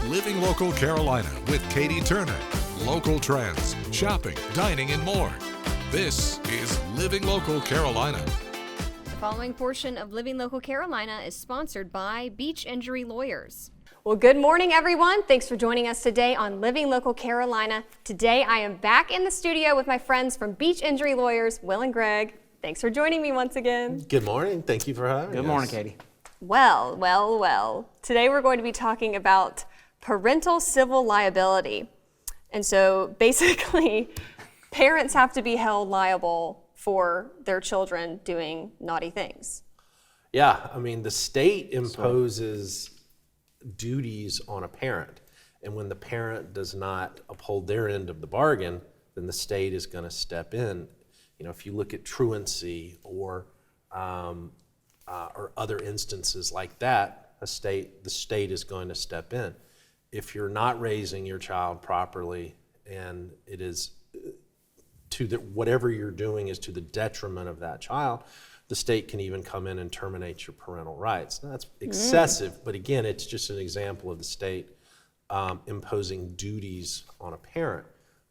Living Local Carolina with Katie Turner. Local trends, shopping, dining, and more. This is Living Local Carolina. The following portion of Living Local Carolina is sponsored by Beach Injury Lawyers. Well, good morning, everyone. Thanks for joining us today on Living Local Carolina. Today, I am back in the studio with my friends from Beach Injury Lawyers, Will and Greg. Thanks for joining me once again. Good morning. Thank you for having us. Good morning, Katie. Well. Today, we're going to be talking about parental civil liability. And so basically, parents have to be held liable for their children doing naughty things. Yeah, I mean, the state imposes duties on a parent. And when the parent does not uphold their end of the bargain, then the state is going to step in. You know, if you look at truancy or other instances like that, the state is going to step in. If you're not raising your child properly and it is whatever you're doing is to the detriment of that child, the state can even come in and terminate your parental rights. Now, that's excessive, but again, it's just an example of the state imposing duties on a parent.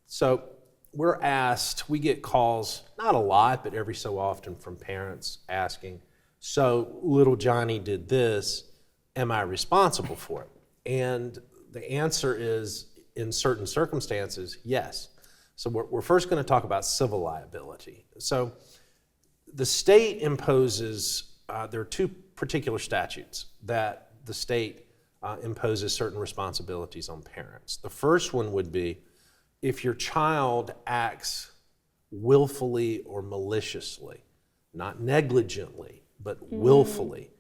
So we get calls, not a lot, but every so often from parents asking, so little Johnny did this, am I responsible for it? And the answer is, in certain circumstances, yes. So we're first going to talk about civil liability. So the state imposes, there are two particular statutes that the state imposes certain responsibilities on parents. The first one would be if your child acts willfully or maliciously, not negligently, but willfully,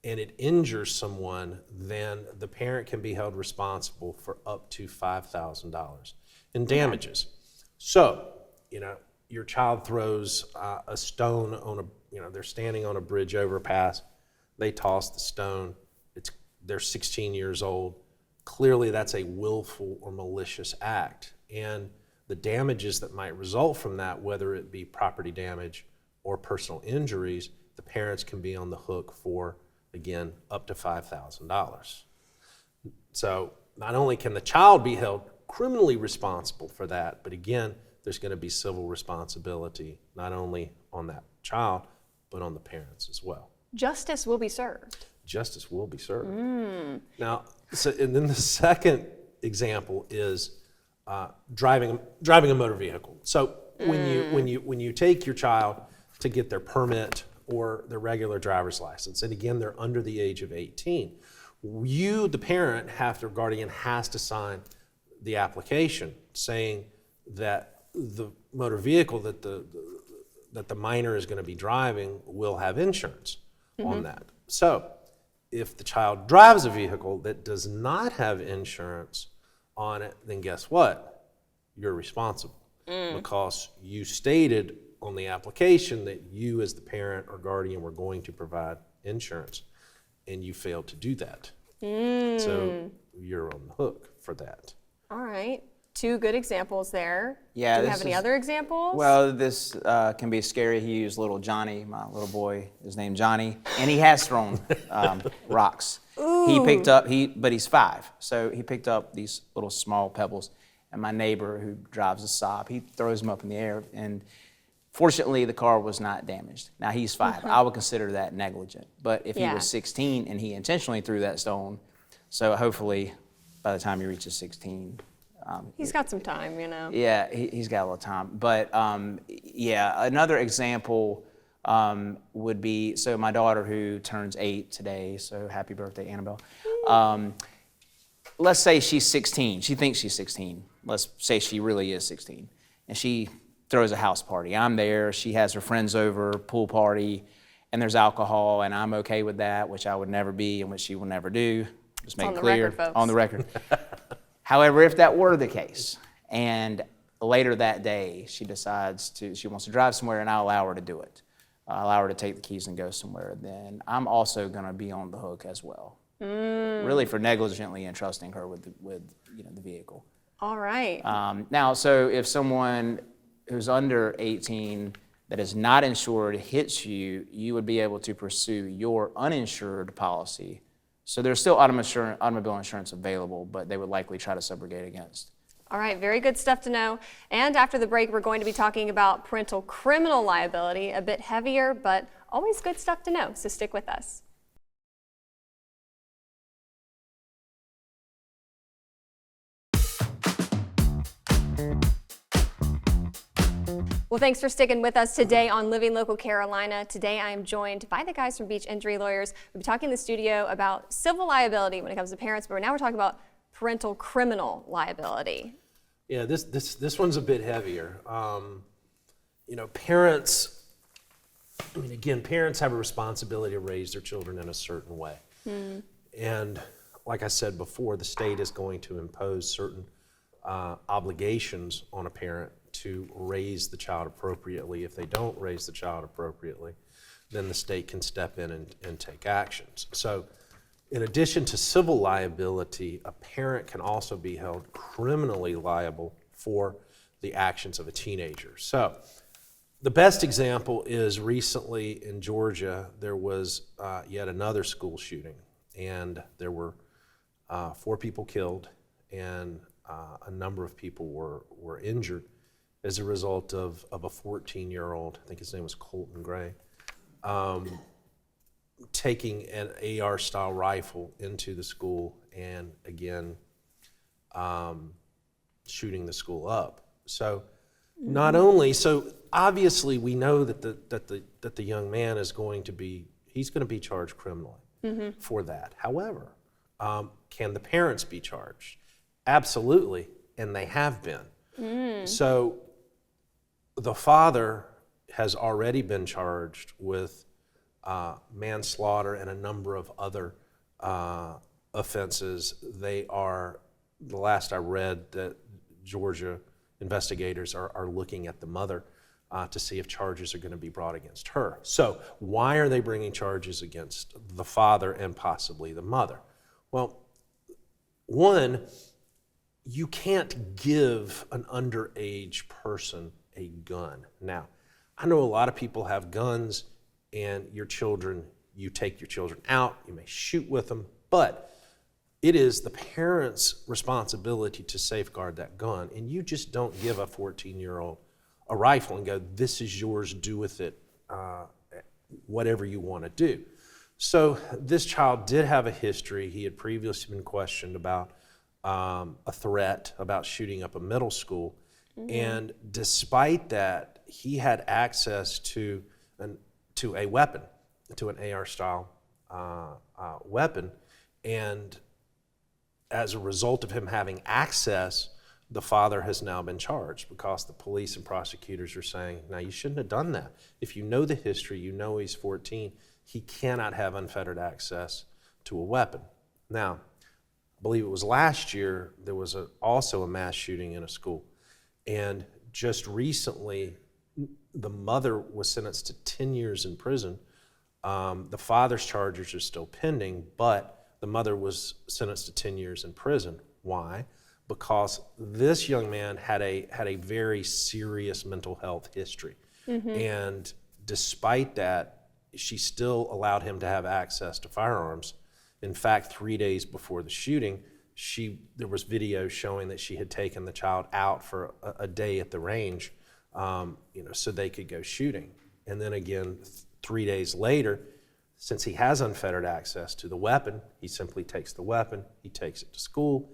and it injures someone, then the parent can be held responsible for up to $5,000 in damages. So, your child throws a stone on they're standing on a bridge overpass, they toss the stone, they're 16 years old. Clearly that's a willful or malicious act. And the damages that might result from that, whether it be property damage or personal injuries, the parents can be on the hook for, again, up to $5,000. So not only can the child be held criminally responsible for that, but again, there's going to be civil responsibility not only on that child, but on the parents as well. Justice will be served. Justice will be served. Now, and then the second example is driving a motor vehicle. So when you take your child to get their permit or their regular driver's license, and again, they're under the age of 18, you, the parent, guardian has to sign the application saying that the motor vehicle that the minor is going to be driving will have insurance on that. So if the child drives a vehicle that does not have insurance on it, then guess what? You're responsible because you stated on the application that you as the parent or guardian were going to provide insurance, and you failed to do that. So you're on the hook for that. All right. Two good examples there. Yeah. Do you have any other examples? Well, this can be scary. He used little Johnny, my little boy, his name Johnny, and he has thrown rocks. Ooh. But he's 5, so he picked up these little small pebbles, and my neighbor who drives a Saab, he throws them up in the air, and fortunately the car was not damaged. Now he's 5. I would consider that negligent, but if he was 16 and he intentionally threw that stone, so hopefully by the time he reaches 16, he's got some time, Yeah, he's got a little time. But another example would be, so my daughter who turns 8 today, so happy birthday, Annabelle. Let's say she's 16. She thinks she's 16. Let's say she really is 16. And she throws a house party. I'm there. She has her friends over, pool party, and there's alcohol, and I'm okay with that, which I would never be and which she will never do. Just make it clear. On the record. However, if that were the case, and later that day she decides she wants to drive somewhere, and I allow her to do it, allow her to take the keys and go somewhere, then I'm also going to be on the hook as well. Really for negligently entrusting her with the vehicle. All right. Now, so if someone who's under 18 that is not insured hits you, you would be able to pursue your uninsured policy So there's still automobile insurance available, but they would likely try to subrogate against. All right, very good stuff to know. And after the break, we're going to be talking about parental criminal liability, a bit heavier, but always good stuff to know, so stick with us. Well, thanks for sticking with us today on Living Local Carolina. Today I am joined by the guys from Beach Injury Lawyers. We'll be talking in the studio about civil liability when it comes to parents, but now we're talking about parental criminal liability. Yeah, this one's a bit heavier. Parents, parents have a responsibility to raise their children in a certain way. And like I said before, the state is going to impose certain obligations on a parent to raise the child appropriately. If they don't raise the child appropriately, then the state can step in and take actions. So in addition to civil liability, a parent can also be held criminally liable for the actions of a teenager. So the best example is recently in Georgia, there was yet another school shooting, and there were 4 people killed, and a number of people were injured as a result of a 14-year-old, I think his name was Colton Gray, taking an AR-style rifle into the school and, again, shooting the school up. So not only, so obviously we know that the young man is going to be, he's going to be charged criminally for that. However, can the parents be charged? Absolutely, and they have been. So the father has already been charged with manslaughter and a number of other offenses. They are, the last I read, that Georgia investigators are looking at the mother to see if charges are going to be brought against her. So why are they bringing charges against the father and possibly the mother? Well, one, you can't give an underage person a gun. Now, I know a lot of people have guns, and your children, you take your children out, you may shoot with them, but it is the parent's responsibility to safeguard that gun, and you just don't give a 14-year-old a rifle and go, this is yours, do with it whatever you want to do. So this child did have a history. He had previously been questioned about a threat about shooting up a middle school. And despite that, he had access to a weapon, to an AR-style weapon. And as a result of him having access, the father has now been charged because the police and prosecutors are saying, now you shouldn't have done that. If you know the history, you know he's 14, he cannot have unfettered access to a weapon. Now, I believe it was last year, there was also a mass shooting in a school. And just recently, the mother was sentenced to 10 years in prison. The father's charges are still pending, but the mother was sentenced to 10 years in prison. Why? Because this young man had a very serious mental health history. And despite that, she still allowed him to have access to firearms. In fact, 3 days before the shooting, there was video showing that she had taken the child out for a day at the range, so they could go shooting. And then again, 3 days later, since he has unfettered access to the weapon, he simply takes the weapon, he takes it to school,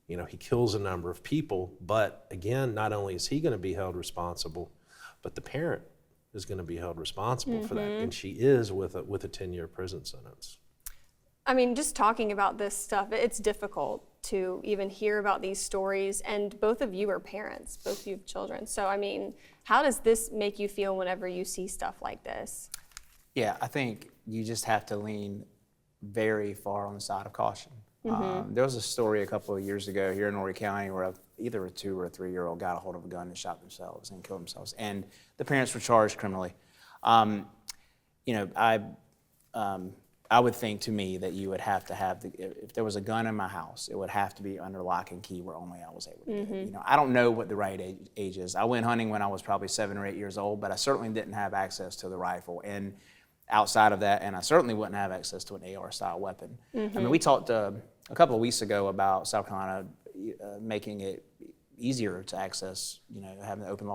he kills a number of people. But again, not only is he going to be held responsible, but the parent is going to be held responsible for that, and she is with a 10-year prison sentence. I mean, just talking about this stuff, it's difficult to even hear about these stories, and both of you are parents, both of you have children. So, I mean, how does this make you feel whenever you see stuff like this? Yeah, I think you just have to lean very far on the side of caution. There was a story a couple of years ago here in Horry County where either a 2 or a 3-year-old got a hold of a gun and shot themselves and killed themselves, and the parents were charged criminally. I would think, to me, that you would have to have, if there was a gun in my house, it would have to be under lock and key where only I was able to get it. I don't know what the right age is. I went hunting when I was probably 7 or 8 years old, but I certainly didn't have access to the rifle. And outside of that, and I certainly wouldn't have access to an AR-style weapon. I mean, we talked a couple of weeks ago about South Carolina making it easier to access, having the open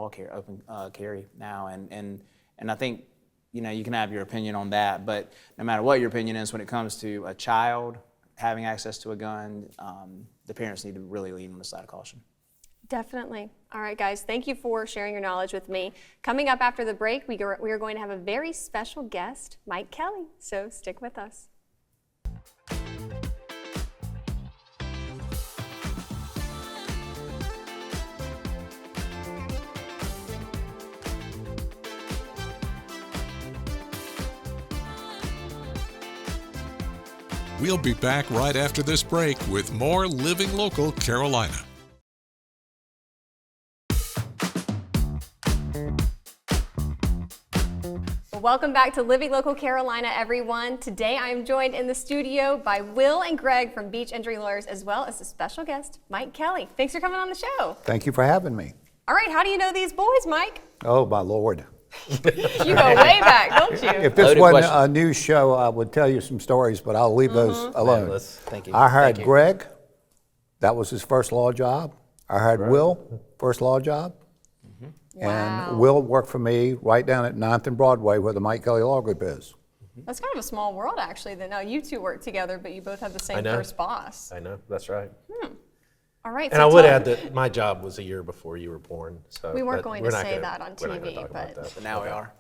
carry now, and I think, you can have your opinion on that, but no matter what your opinion is, when it comes to a child having access to a gun, the parents need to really lean on the side of caution. Definitely. All right, guys, thank you for sharing your knowledge with me. Coming up after the break, we are going to have a very special guest, Mike Kelly, so stick with us. We'll be back right after this break with more Living Local Carolina. Well, welcome back to Living Local Carolina, everyone. Today I am joined in the studio by Will and Greg from Beach Injury Lawyers, as well as a special guest, Mike Kelly. Thanks for coming on the show. Thank you for having me. All right, how do you know these boys, Mike? Oh, my Lord. You go way back, don't you? If this Loaded wasn't question. a news show, I would tell you some stories, but I'll leave those alone. Thank you. I hired Thank you. Greg. That was his first law job. I hired Will, first law job. Wow. And Will worked for me right down at 9th and Broadway where the Mike Kelly Law Group is. That's kind of a small world, actually, that now you two work together, but you both have the same know. first boss. I know, that's right. All right. And so I would tell- add that my job was a year before you were born. So We weren't but going we're to not say gonna- that on we're not gonna TV, talk about but- that. But now we are.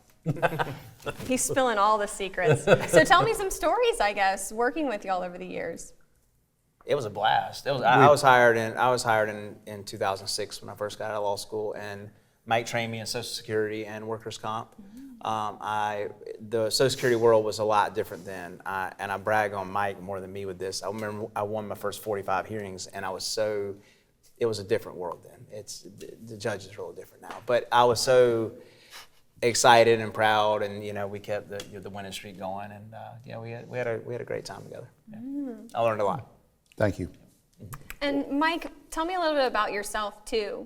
He's spilling all the secrets. So tell me some stories, I guess, working with y'all over the years. It was a blast. I was hired in 2006 when I first got out of law school, and Mike trained me in Social Security and workers' comp. The Social Security world was a lot different then, and I brag on Mike more than me with this. I remember I won my first 45 hearings, and it was a different world then. The judge is really different now, but I was so excited and proud, and we kept the winning streak going, and we had a great time together. Yeah. I learned a lot. Thank you. And Mike, tell me a little bit about yourself, too.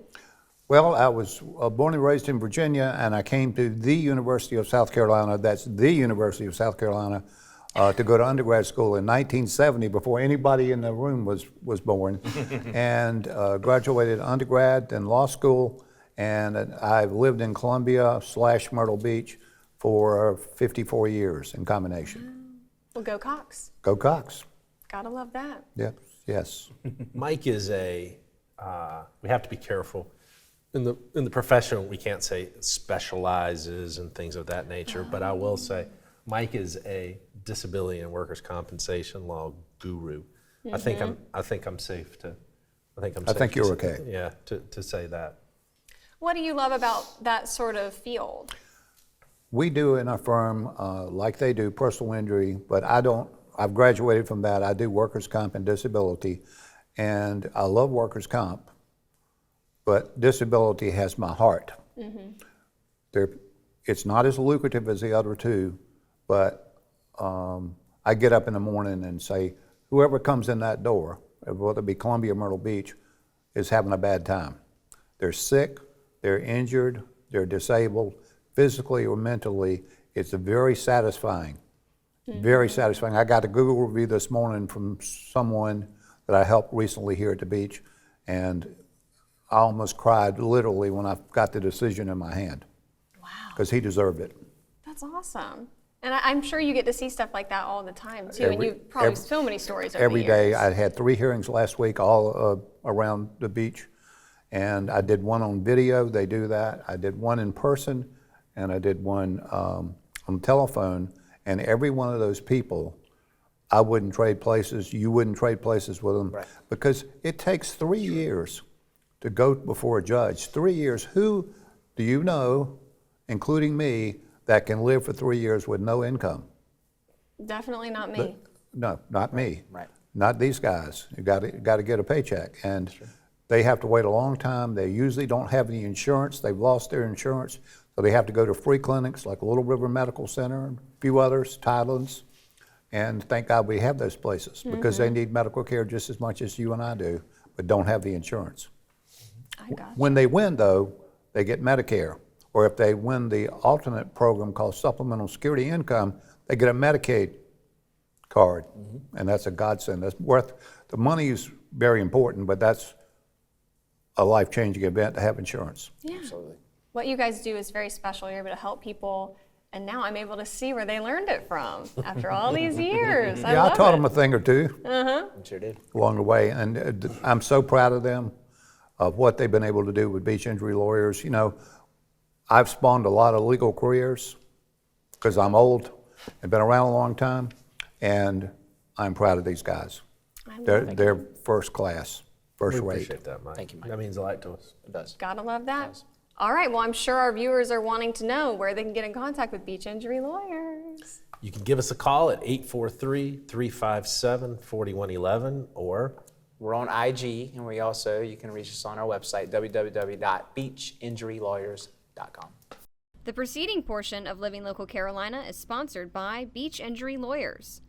Well, I was born and raised in Virginia, and I came to the University of South Carolina, that's the University of South Carolina, to go to undergrad school in 1970 before anybody in the room was born, and graduated undergrad, then law school, and I've lived in Columbia / Myrtle Beach for 54 years in combination. Well, go Cox. Go Cox. Gotta love that. Yep, yes. Mike is we have to be careful. In the profession, we can't say specializes and things of that nature, but I will say Mike is a disability and workers' compensation law guru. I think I'm safe to. I think you're okay. Yeah, to say that. What do you love about that sort of field? We do in our firm, like they do, personal injury, but I've graduated from that. I do workers' comp and disability, and I love workers' comp, but disability has my heart. It's not as lucrative as the other two, but I get up in the morning and say, whoever comes in that door, whether it be Columbia or Myrtle Beach, is having a bad time. They're sick, they're injured, they're disabled, physically or mentally. It's very satisfying, very satisfying. I got a Google review this morning from someone that I helped recently here at the beach, and I almost cried literally when I got the decision in my hand. Wow. Because he deserved it. That's awesome. And I'm sure you get to see stuff like that all the time, too. And you probably so many stories over Every the years. day. I had 3 hearings last week, all around the beach. And I did one on video, they do that. I did one in person, and I did one on telephone. And every one of those people, I wouldn't trade places, you wouldn't trade places with them. Right. Because it takes 3 years to go before a judge. 3 years. Who do you know, including me, that can live for 3 years with no income? Definitely not me. No, not me. Right. Not these guys. You got to get a paycheck, and they have to wait a long time. They usually don't have any insurance. They've lost their insurance, so they have to go to free clinics like Little River Medical Center and a few others, Tidelands. And thank God we have those places because they need medical care just as much as you and I do, but don't have the insurance. I got you. When they win, though, they get Medicare. Or if they win the alternate program called Supplemental Security Income, they get a Medicaid card, and that's a godsend. That's worth, the money is very important, but that's a life-changing event to have insurance. Yeah. Absolutely. What you guys do is very special. You're able to help people, and now I'm able to see where they learned it from after all these years. Yeah, I love taught it. them a thing or two Sure did. along the way, and I'm so proud of them, of what they've been able to do with beach injury lawyers. You know, I've spawned a lot of legal careers because I'm old and been around a long time, and I'm proud of these guys. They're first class, first We rate. appreciate that, Mike. Thank you, Mike. That means a lot to us. It does. Gotta love that. All right, well, I'm sure our viewers are wanting to know where they can get in contact with beach injury lawyers. You can give us a call at 843-357-4111, or We're on IG, and you can reach us on our website, www.beachinjurylawyers.com. The preceding portion of Living Local Carolina is sponsored by Beach Injury Lawyers.